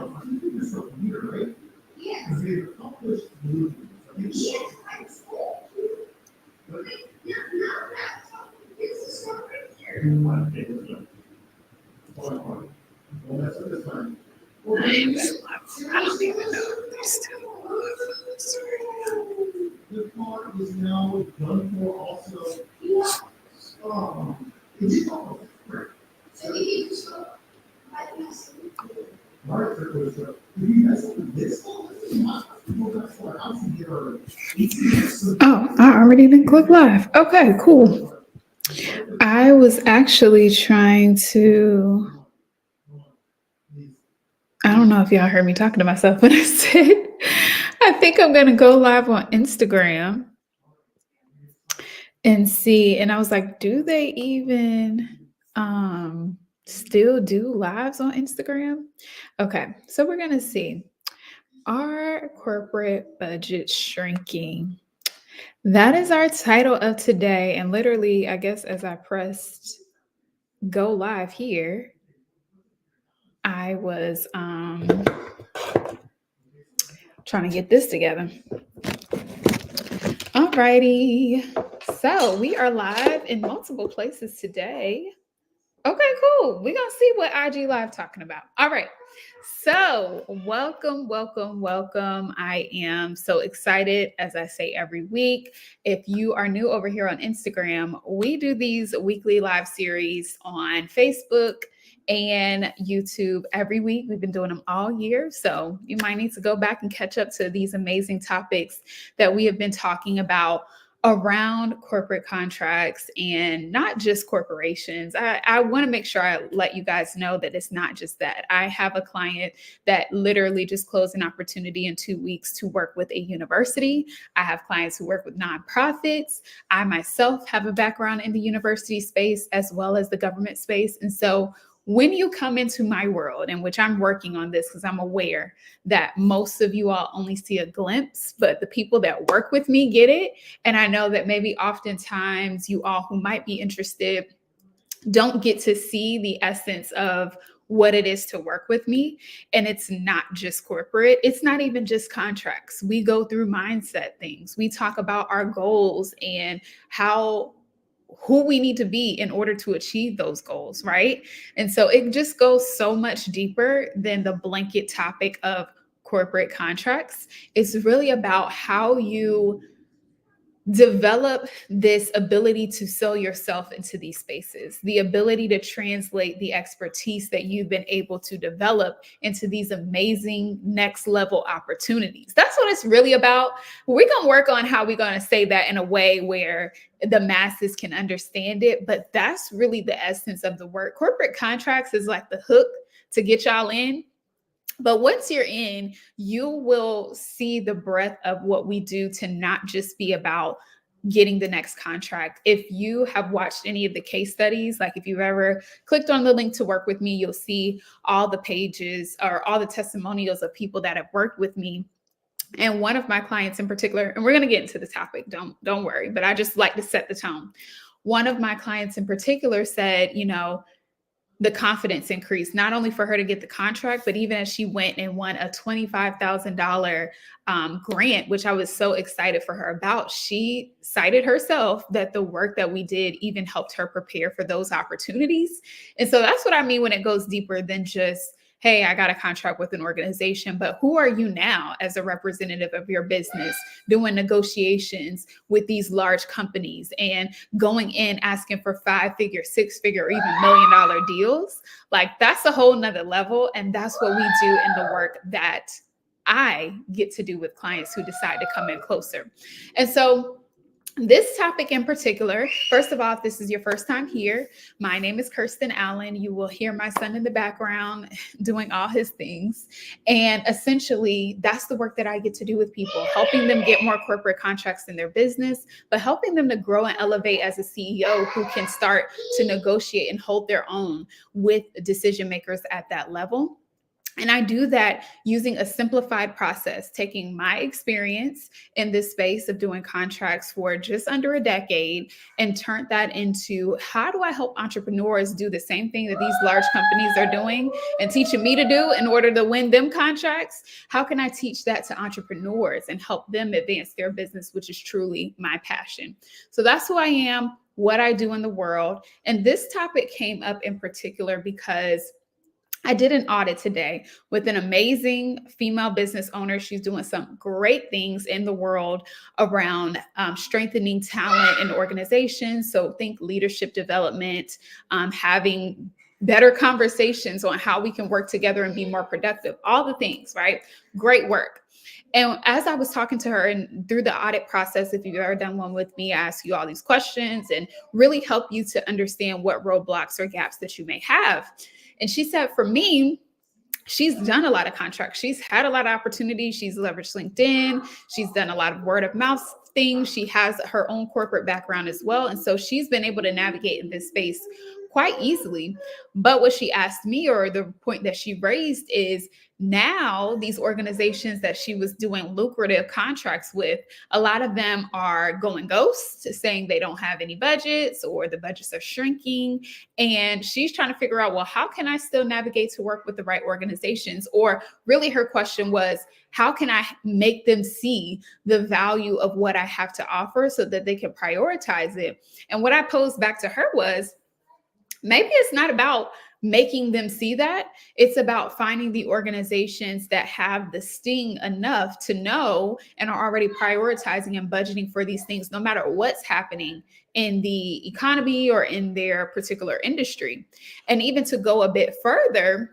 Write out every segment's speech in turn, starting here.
I don't even know if they're still Oh, I already didn't click live. Okay, cool. I was actually trying to. I don't know if y'all heard me talking to myself when I said I think I'm gonna go live on Instagram and see. And I was like, do they even still do lives on Instagram? Okay, so we're gonna see. Are corporate budgets shrinking? That is our title of today. And literally, I guess as I pressed go live here, I was trying to get this together. Alrighty. So we are live in multiple places today. Okay, cool. We're gonna see what IG Live talking about. All right. So welcome, welcome, welcome. I am so excited, as I say every week. If you are new over here on Instagram, we do these weekly live series on Facebook and YouTube every week. We've been doing them all year. So you might need to go back and catch up to these amazing topics that we have been talking about around corporate contracts and not just corporations. I want to make sure I let you guys know that it's not just that. I have a client that literally just closed an opportunity in 2 weeks to work with a university. I have clients who work with nonprofits. I myself have a background in the university space as well as the government space. And so when you come into my world, in which I'm working on this because I'm aware that most of you all only see a glimpse, but the people that work with me get it. And I know that maybe oftentimes you all who might be interested don't get to see the essence of what it is to work with me. And it's not just corporate. It's not even just contracts. We go through mindset things. We talk about our goals and who we need to be in order to achieve those goals, right? And so it just goes so much deeper than the blanket topic of corporate contracts. It's really about how you develop this ability to sell yourself into these spaces, the ability to translate the expertise that you've been able to develop into these amazing next level opportunities. That's what it's really about. We're going to work on how we're going to say that in a way where the masses can understand it, but that's really the essence of the work. Corporate contracts is like the hook to get y'all in. But once you're in, you will see the breadth of what we do to not just be about getting the next contract. If you have watched any of the case studies, like if you've ever clicked on the link to work with me, you'll see all the pages or all the testimonials of people that have worked with me. And one of my clients in particular, and we're going to get into the topic, don't worry, but I just like to set the tone. One of my clients in particular said, the confidence increased, not only for her to get the contract, but even as she went and won a $25,000 grant, which I was so excited for her about. She cited herself that the work that we did even helped her prepare for those opportunities. And so that's what I mean when it goes deeper than just, hey, I got a contract with an organization, but who are you now as a representative of your business doing negotiations with these large companies and going in asking for 5-figure, 6-figure, or even $1 million deals? Like that's a whole nother level. And that's what we do in the work that I get to do with clients who decide to come in closer. And so this topic in particular, first of all, if this is your first time here, my name is Kirsten Allen. You will hear my son in the background doing all his things. And essentially, that's the work that I get to do with people, helping them get more corporate contracts in their business, but helping them to grow and elevate as a CEO who can start to negotiate and hold their own with decision makers at that level. And I do that using a simplified process, taking my experience in this space of doing contracts for just under a decade and turn that into how do I help entrepreneurs do the same thing that these large companies are doing and teaching me to do in order to win them contracts? How can I teach that to entrepreneurs and help them advance their business, which is truly my passion? So that's who I am, what I do in the world. And this topic came up in particular because I did an audit today with an amazing female business owner. She's doing some great things in the world around strengthening talent in organizations. So think leadership development, having better conversations on how we can work together and be more productive, all the things, right? Great work. And as I was talking to her and through the audit process, if you've ever done one with me, I ask you all these questions and really help you to understand what roadblocks or gaps that you may have. And she said, for me, she's done a lot of contracts. She's had a lot of opportunities. She's leveraged LinkedIn. She's done a lot of word of mouth things. She has her own corporate background as well. And so she's been able to navigate in this space quite easily. But what she asked me, or the point that she raised, is now these organizations that she was doing lucrative contracts with, a lot of them are going ghost, saying they don't have any budgets or the budgets are shrinking. And she's trying to figure out, well, how can I still navigate to work with the right organizations? Or really her question was, how can I make them see the value of what I have to offer so that they can prioritize it? And what I posed back to her was, maybe it's not about making them see that. It's about finding the organizations that have the sting enough to know and are already prioritizing and budgeting for these things, no matter what's happening in the economy or in their particular industry. And even to go a bit further,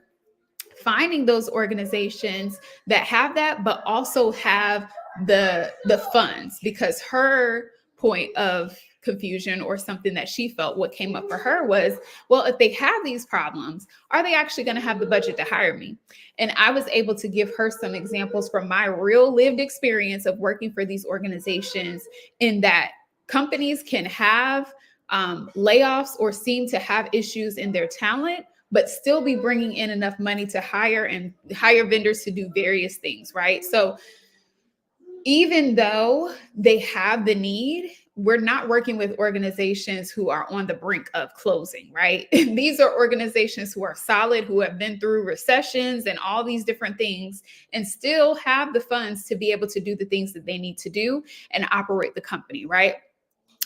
finding those organizations that have that, but also have the funds, because her point of confusion or something that she felt, what came up for her was, well, if they have these problems, are they actually going to have the budget to hire me? And I was able to give her some examples from my real lived experience of working for these organizations, in that companies can have layoffs or seem to have issues in their talent, but still be bringing in enough money to hire vendors to do various things, right? So even though they have the need, we're not working with organizations who are on the brink of closing, right? These are organizations who are solid, who have been through recessions and all these different things, and still have the funds to be able to do the things that they need to do and operate the company, right?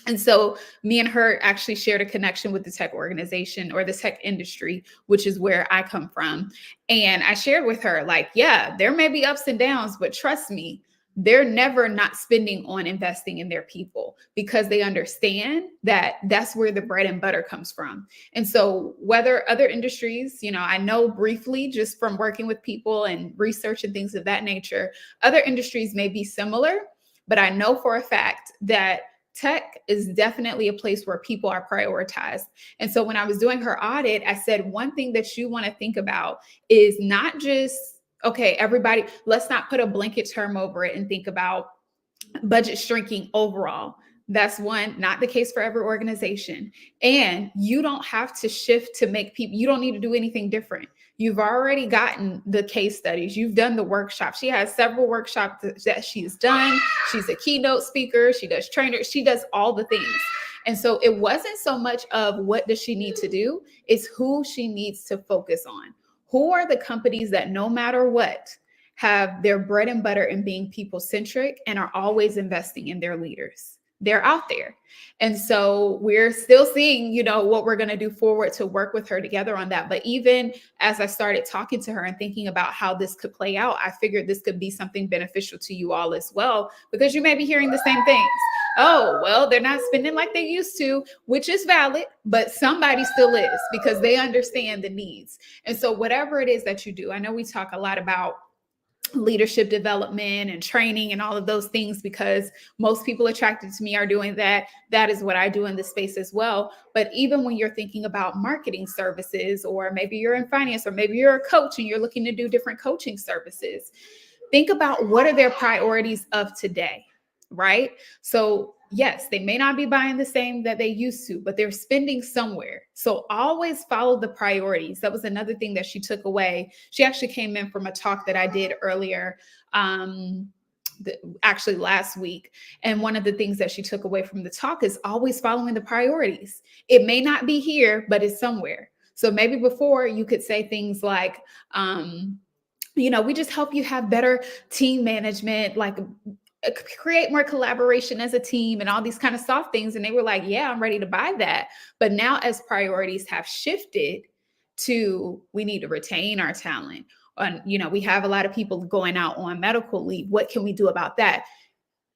And so me and her actually shared a connection with the tech organization or the tech industry, which is where I come from. And I shared with her, like, yeah, there may be ups and downs, but trust me, they're never not spending on investing in their people, because they understand that that's where the bread and butter comes from. And so whether other industries, I know briefly just from working with people and research and things of that nature, other industries may be similar, but I know for a fact that tech is definitely a place where people are prioritized. And so when I was doing her audit, I said, one thing that you want to think about is not just, okay, everybody, let's not put a blanket term over it and think about budget shrinking overall. That's not the case for every organization. And you don't have to shift to make people, you don't need to do anything different. You've already gotten the case studies. You've done the workshop. She has several workshops that she's done. She's a keynote speaker. She does trainer. She does all the things. And so it wasn't so much of what does she need to do, it's who she needs to focus on. Who are the companies that no matter what have their bread and butter in being people-centric and are always investing in their leaders? They're out there. And so we're still seeing, what we're going to do forward to work with her together on that. But even as I started talking to her and thinking about how this could play out, I figured this could be something beneficial to you all as well, because you may be hearing the same things. Oh, well, they're not spending like they used to, which is valid, but somebody still is, because they understand the needs. And so whatever it is that you do, I know we talk a lot about leadership development and training and all of those things, because most people attracted to me are doing that. That is what I do in this space as well. But even when you're thinking about marketing services, or maybe you're in finance, or maybe you're a coach and you're looking to do different coaching services, think about what are their priorities of today, right? So yes, they may not be buying the same that they used to, but they're spending somewhere. So always follow the priorities. That was another thing that she took away. She actually came in from a talk that I did earlier, actually last week. And one of the things that she took away from the talk is always following the priorities. It may not be here, but it's somewhere. So maybe before you could say things like, we just help you have better team management, like create more collaboration as a team and all these kind of soft things. And they were like, yeah, I'm ready to buy that. But now as priorities have shifted to, we need to retain our talent. And, we have a lot of people going out on medical leave. What can we do about that?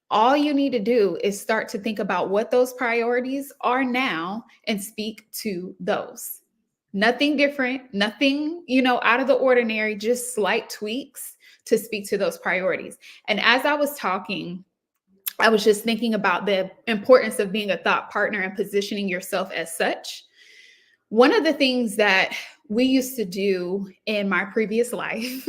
All you need to do is start to think about what those priorities are now and speak to those. Nothing different, nothing, out of the ordinary, just slight tweaks to speak to those priorities. And as I was talking, I was just thinking about the importance of being a thought partner and positioning yourself as such. One of the things that we used to do in my previous life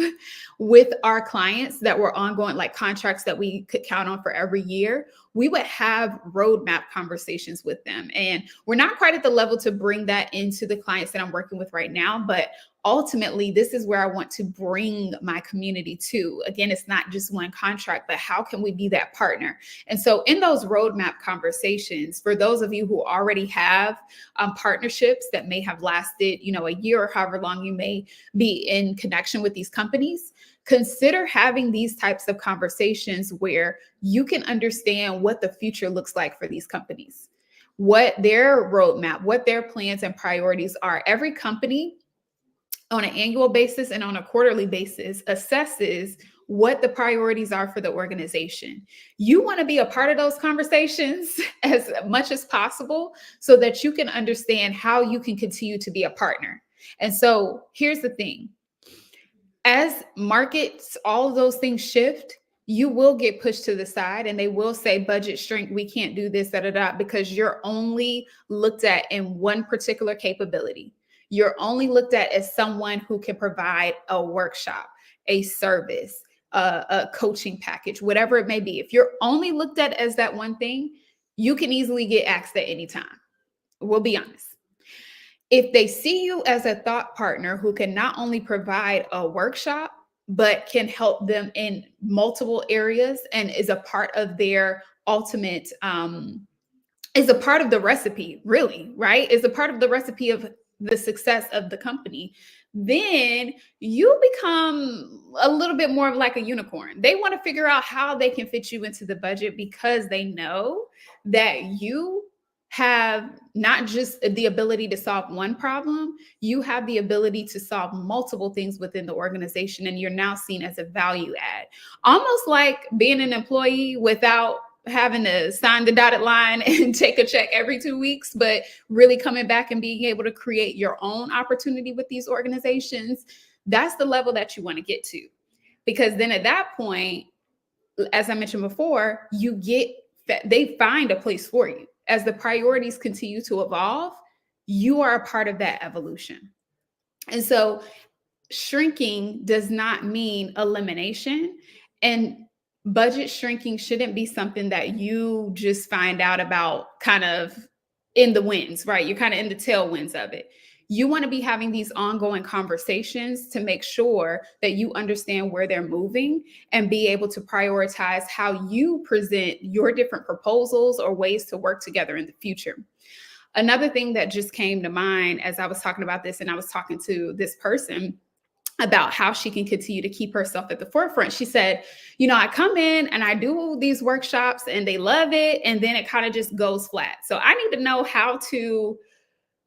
with our clients that were ongoing, like contracts that we could count on for every year, we would have roadmap conversations with them. And we're not quite at the level to bring that into the clients that I'm working with right now, but ultimately, this is where I want to bring my community to. Again, it's not just one contract, but how can we be that partner? And so in those roadmap conversations, for those of you who already have partnerships that may have lasted, a year or however long you may be in connection with these companies, consider having these types of conversations where you can understand what the future looks like for these companies, what their roadmap, what their plans and priorities are. Every company on an annual basis and on a quarterly basis assesses what the priorities are for the organization. You want to be a part of those conversations as much as possible so that you can understand how you can continue to be a partner. And so here's the thing. As markets, all of those things shift, you will get pushed to the side and they will say budget shrink, we can't do this, because you're only looked at in one particular capability. You're only looked at as someone who can provide a workshop, a service, a coaching package, whatever it may be. If you're only looked at as that one thing, you can easily get axed at any time. We'll be honest. If they see you as a thought partner who can not only provide a workshop, but can help them in multiple areas and is a part of their ultimate, is a part of the recipe, really, right? Is a part of the recipe of the success of the company, then you become a little bit more of like a unicorn. They want to figure out how they can fit you into the budget because they know that you have not just the ability to solve one problem, you have the ability to solve multiple things within the organization, and you're now seen as a value add. Almost like being an employee without having to sign the dotted line and take a check every 2 weeks, but really coming back and being able to create your own opportunity with these organizations. That's the level that you want to get to. Because then at that point, as I mentioned before, they find a place for you. As the priorities continue to evolve, you are a part of that evolution. And so shrinking does not mean elimination. And budget shrinking shouldn't be something that you just find out about kind of in the winds, right? You're kind of in the tailwinds of it. You want to be having these ongoing conversations to make sure that you understand where they're moving and be able to prioritize how you present your different proposals or ways to work together in the future. Another thing that just came to mind as I was talking about this, and I was talking to this person about how she can continue to keep herself at the forefront. She said, I come in and I do these workshops and they love it, and then it kind of just goes flat. So I need to know how to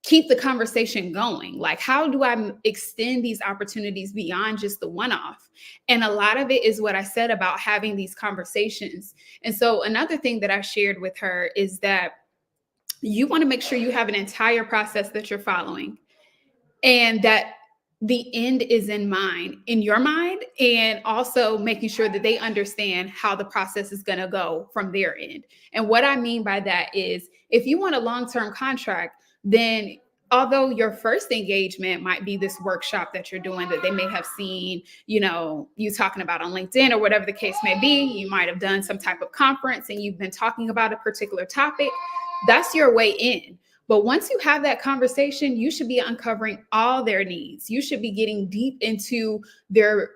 keep the conversation going. Like, how do I extend these opportunities beyond just the one-off? And a lot of it is what I said about having these conversations. And so another thing that I shared with her is that you want to make sure you have an entire process that you're following, and that the end is in your mind, and also making sure that they understand how the process is going to go from their end. And what I mean by that is, if you want a long-term contract, then although your first engagement might be this workshop that you're doing that they may have seen, you talking about on LinkedIn or whatever the case may be, you might have done some type of conference and you've been talking about a particular topic. That's your way in. But once you have that conversation, you should be uncovering all their needs. You should be getting deep into their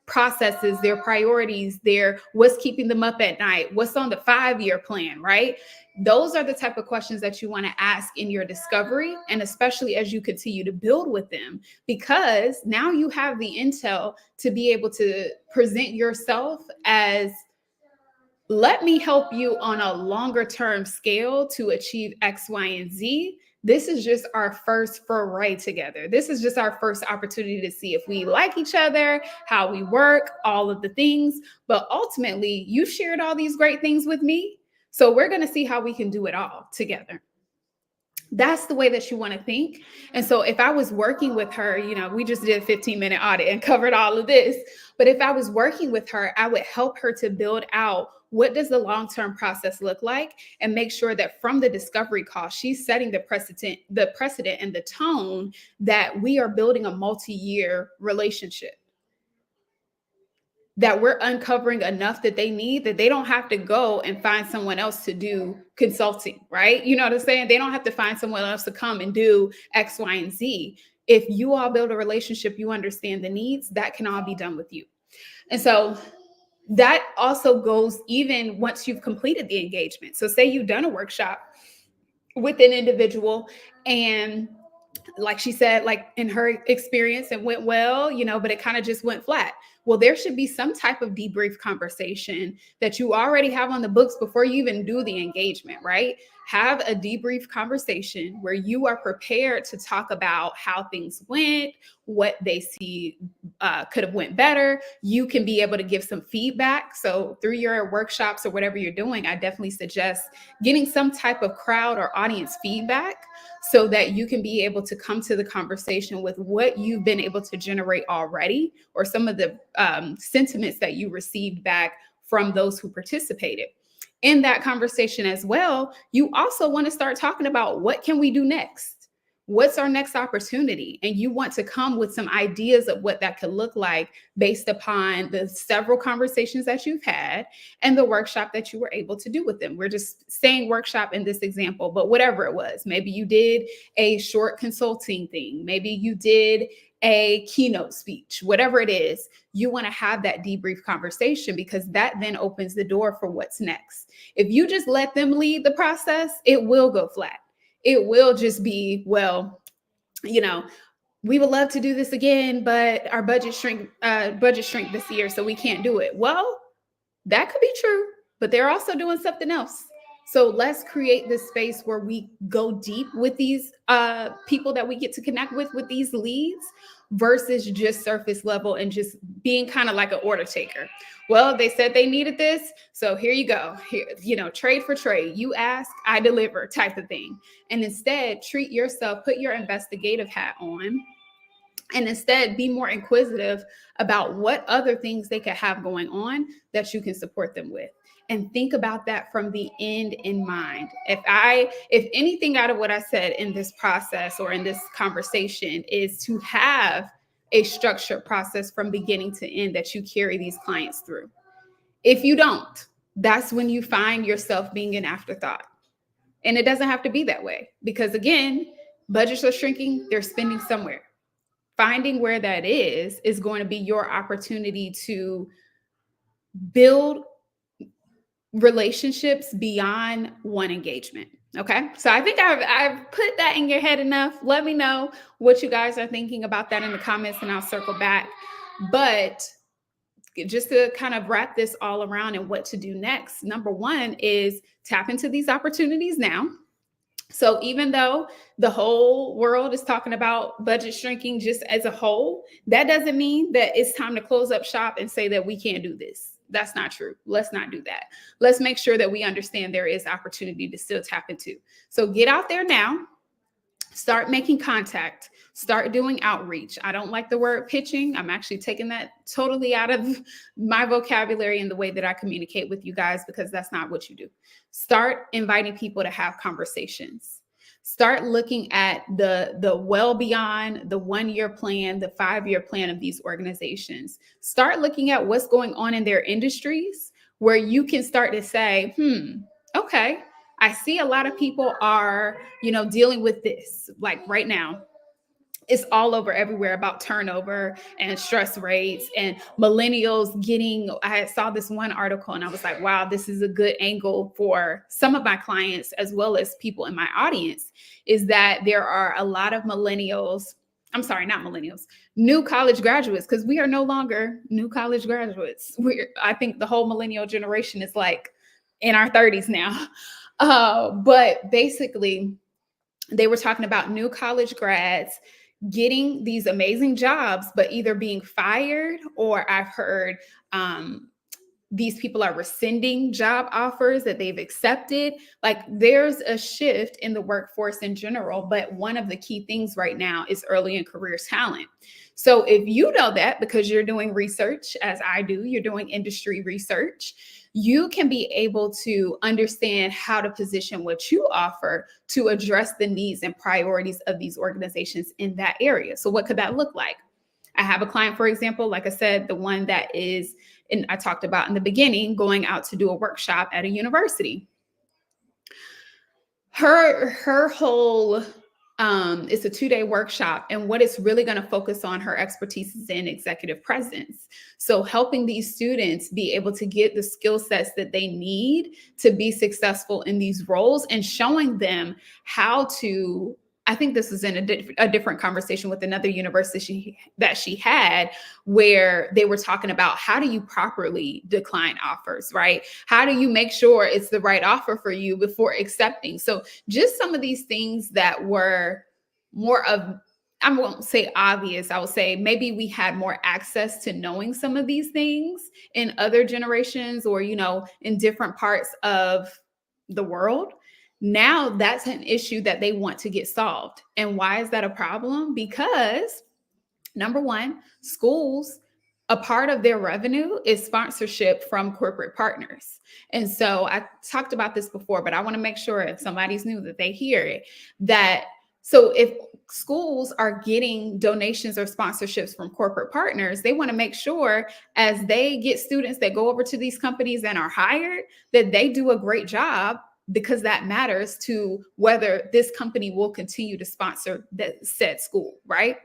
processes, their priorities, their what's keeping them up at night, what's on the 5-year plan, right? Those are the type of questions that you want to ask in your discovery, and especially as you continue to build with them, because now you have the intel to be able to present yourself as, let me help you on a longer term scale to achieve X, Y, and Z. This is just our first foray together. This is just our first opportunity to see if we like each other, how we work, all of the things. But ultimately, you shared all these great things with me. So we're going to see how we can do it all together. That's the way that you want to think. And so if I was working with her, we just did a 15-minute audit and covered all of this. But if I was working with her, I would help her to build out, what does the long-term process look like, and make sure that from the discovery call, she's setting the precedent and the tone that we are building a multi-year relationship, that we're uncovering enough that they need, that they don't have to go and find someone else to do consulting, right? You know what I'm saying? They don't have to find someone else to come and do X, Y, and Z. If you all build a relationship, you understand the needs, that can all be done with you. And so that also goes even once you've completed the engagement. So say you've done a workshop with an individual, and like she said, like in her experience, it went well, but it kind of just went flat. Well, there should be some type of debrief conversation that you already have on the books before you even do the engagement, right? Have a debrief conversation where you are prepared to talk about how things went, what they see could have went better. You can be able to give some feedback. So through your workshops or whatever you're doing, I definitely suggest getting some type of crowd or audience feedback so that you can be able to come to the conversation with what you've been able to generate already, or some of the sentiments that you received back from those who participated. In that conversation as well, you also want to start talking about, what can we do next? What's our next opportunity? And you want to come with some ideas of what that could look like based upon the several conversations that you've had and the workshop that you were able to do with them. We're just saying workshop in this example, but whatever it was, maybe you did a short consulting thing. Maybe you did a keynote speech, whatever it is, you want to have that debrief conversation, because that then opens the door for what's next. If you just let them lead the process, it will go flat. It will just be, well, we would love to do this again, but our budget shrink this year, so we can't do it. Well, that could be true, but they're also doing something else. So let's create this space where we go deep with these people that we get to connect with these leads, versus just surface level and just being kind of like an order taker. Well, they said they needed this, so here you go. Here, trade for trade. You ask, I deliver type of thing. And instead, treat yourself, put your investigative hat on, and instead be more inquisitive about what other things they could have going on that you can support them with. And think about that from the end in mind. If anything out of what I said in this process or in this conversation is to have a structured process from beginning to end that you carry these clients through. If you don't, that's when you find yourself being an afterthought. And it doesn't have to be that way, because again, budgets are shrinking, they're spending somewhere. Finding where that is going to be your opportunity to build relationships beyond one engagement. Okay. So I think I've put that in your head enough. Let me know what you guys are thinking about that in the comments, and I'll circle back. But just to kind of wrap this all around and what to do next, number one is tap into these opportunities now. So even though the whole world is talking about budget shrinking just as a whole, that doesn't mean that it's time to close up shop and say that we can't do this. That's not true. Let's not do that. Let's make sure that we understand there is opportunity to still tap into. So get out there now, start making contact, start doing outreach. I don't like the word pitching. I'm actually taking that totally out of my vocabulary and the way that I communicate with you guys, because that's not what you do. Start inviting people to have conversations. Start looking at the well beyond the 1 year plan, the 5 year plan of these organizations. Start looking at what's going on in their industries where you can start to say, okay, I see a lot of people are, dealing with this like right now. It's all over everywhere about turnover and stress rates and millennials getting. I saw this one article and I was like, wow, this is a good angle for some of my clients as well as people in my audience, is that there are a lot of millennials. I'm sorry, not millennials, new college graduates, because we are no longer new college graduates. I think the whole millennial generation is like in our 30s now. But basically, they were talking about new college grads getting these amazing jobs, but either being fired, or I've heard these people are rescinding job offers that they've accepted. Like there's a shift in the workforce in general, but one of the key things right now is early in career talent. So if you know that because you're doing research, as I do, you're doing industry research, you can be able to understand how to position what you offer to address the needs and priorities of these organizations in that area. So what could that look like? I have a client, for example, like I said, the one that is, and I talked about in the beginning, going out to do a workshop at a university. Her whole it's a 2-day workshop, and what it's really going to focus on, her expertise is in executive presence. So helping these students be able to get the skill sets that they need to be successful in these roles, and showing them how to. I think this is in a different conversation with another university that she had, where they were talking about how do you properly decline offers, right? How do you make sure it's the right offer for you before accepting? So just some of these things that were more of, I won't say obvious, I will say maybe we had more access to knowing some of these things in other generations, or, in different parts of the world. Now that's an issue that they want to get solved. And why is that a problem? Because number one, schools, a part of their revenue is sponsorship from corporate partners. And so I talked about this before, but I want to make sure if somebody's new that they hear it, that so if schools are getting donations or sponsorships from corporate partners, they want to make sure as they get students that go over to these companies and are hired, that they do a great job, because that matters to whether this company will continue to sponsor that said school, right?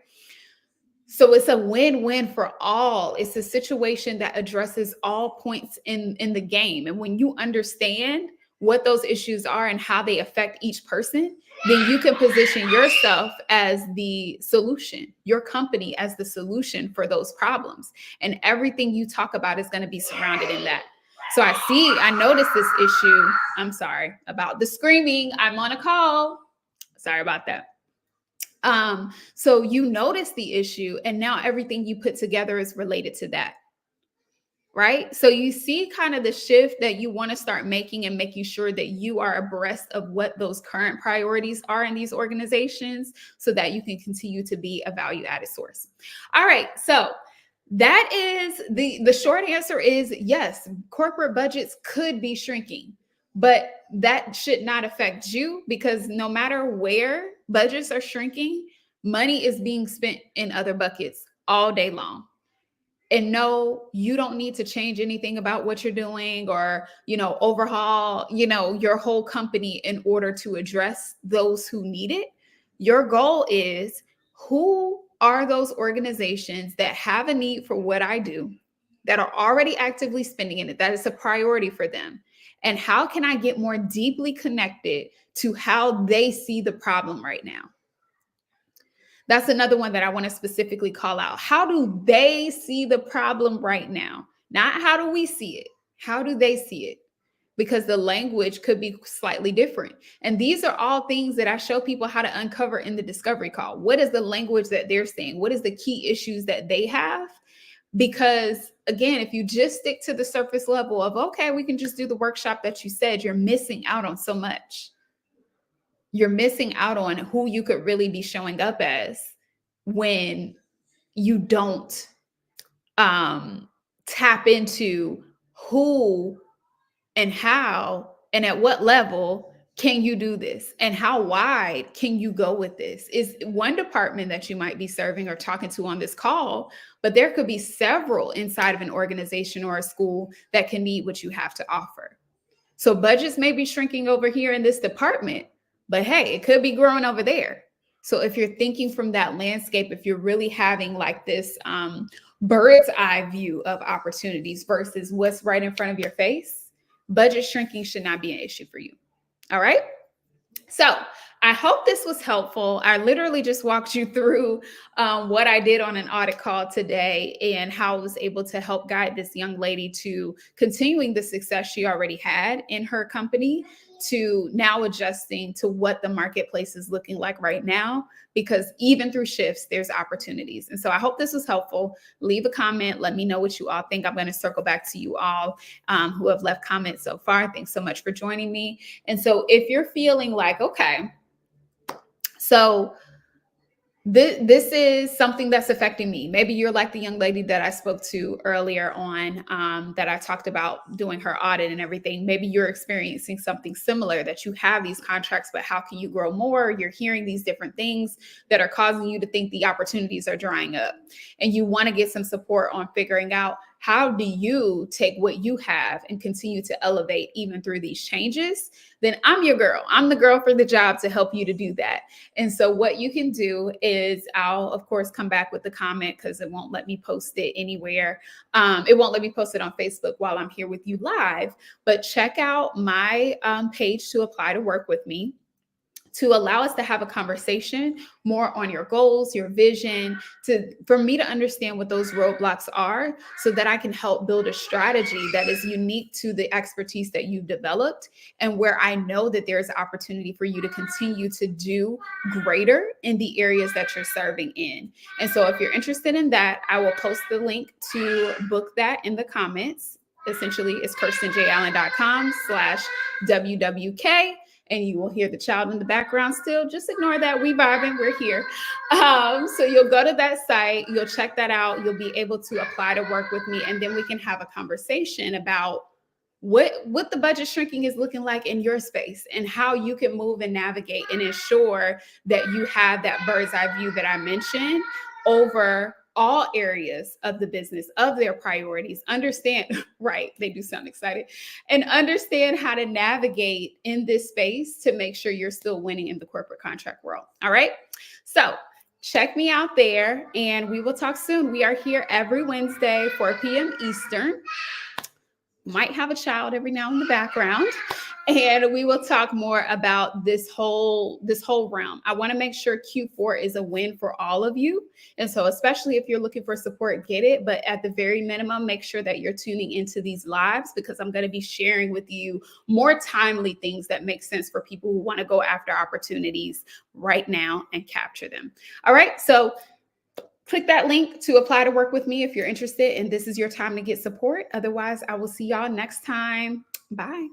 So it's a win-win for all. It's a situation that addresses all points in the game. And when you understand what those issues are and how they affect each person, then you can position yourself as the solution, your company as the solution for those problems. And everything you talk about is going to be surrounded in that. So I noticed this issue. I'm sorry about the screaming. I'm on a call. Sorry about that. So you notice the issue, and now everything you put together is related to that, right? So you see kind of the shift that you want to start making, and making sure that you are abreast of what those current priorities are in these organizations, so that you can continue to be a value added source. All right. So that is the short answer is yes, corporate budgets could be shrinking, but that should not affect you, because no matter where budgets are shrinking, money is being spent in other buckets all day long. And no, you don't need to change anything about what you're doing, or, overhaul, your whole company in order to address those who need it. Your goal is, who are those organizations that have a need for what I do, that are already actively spending in it, that is a priority for them? And how can I get more deeply connected to how they see the problem right now? That's another one that I want to specifically call out. How do they see the problem right now? Not how do we see it? How do they see it? Because the language could be slightly different. And these are all things that I show people how to uncover in the discovery call. What is the language that they're saying? What is the key issues that they have? Because again, if you just stick to the surface level of, okay, we can just do the workshop that you said, you're missing out on so much. You're missing out on who you could really be showing up as when you don't tap into who and how and at what level Can you do this? And how wide can you go with this? Is one department that you might be serving or talking to on this call, but there could be several inside of an organization or a school that can need what you have to offer. So budgets may be shrinking over here in this department, but hey, it could be growing over there. So if you're thinking from that landscape, if you're really having like this bird's eye view of opportunities versus what's right in front of your face, budget shrinking should not be an issue for you. All right. So I hope this was helpful. I literally just walked you through what I did on an audit call today and how I was able to help guide this young lady to continuing the success she already had in her company to now adjusting to what the marketplace is looking like right now, because even through shifts, there's opportunities. And so I hope this was helpful. Leave a comment. Let me know what you all think. I'm going to circle back to you all who have left comments so far. Thanks so much for joining me. And so if you're feeling like, okay, so this is something that's affecting me. Maybe you're like the young lady that I spoke to earlier on, that I talked about doing her audit and everything. Maybe you're experiencing something similar, that you have these contracts, but how can you grow more? You're hearing these different things that are causing you to think the opportunities are drying up. And you want to get some support on figuring out, how do you take what you have and continue to elevate even through these changes? Then I'm your girl. I'm the girl for the job to help you to do that. And so what you can do is, I'll of course come back with the comment because it won't let me post it anywhere. It won't let me post it on Facebook while I'm here with you live, but check out my page to apply to work with me, to allow us to have a conversation more on your goals, your vision, for me to understand what those roadblocks are so that I can help build a strategy that is unique to the expertise that you've developed, and where I know that there's opportunity for you to continue to do greater in the areas that you're serving in. And so if you're interested in that, I will post the link to book that in the comments. Essentially, it's KirstenJAllen.com/WWK. And you will hear the child in the background still. Just ignore that. We vibing. We're here. So you'll go to that site. You'll check that out. You'll be able to apply to work with me. And then we can have a conversation about what the budget shrinking is looking like in your space, and how you can move and navigate and ensure that you have that bird's eye view that I mentioned over all areas of the business, of their priorities. Understand, right? They do sound excited. And understand how to navigate in this space to make sure you're still winning in the corporate contract world. All right. So check me out there, and we will talk soon. We are here every Wednesday, 4 p.m. Eastern. Might have a child every now in the background, and we will talk more about this whole realm. I want to make sure Q4 is a win for all of you. And so especially if you're looking for support, get it. But at the very minimum, make sure that you're tuning into these lives, because I'm going to be sharing with you more timely things that make sense for people who want to go after opportunities right now and capture them. All right. So click that link to apply to work with me if you're interested, and this is your time to get support. Otherwise, I will see y'all next time. Bye.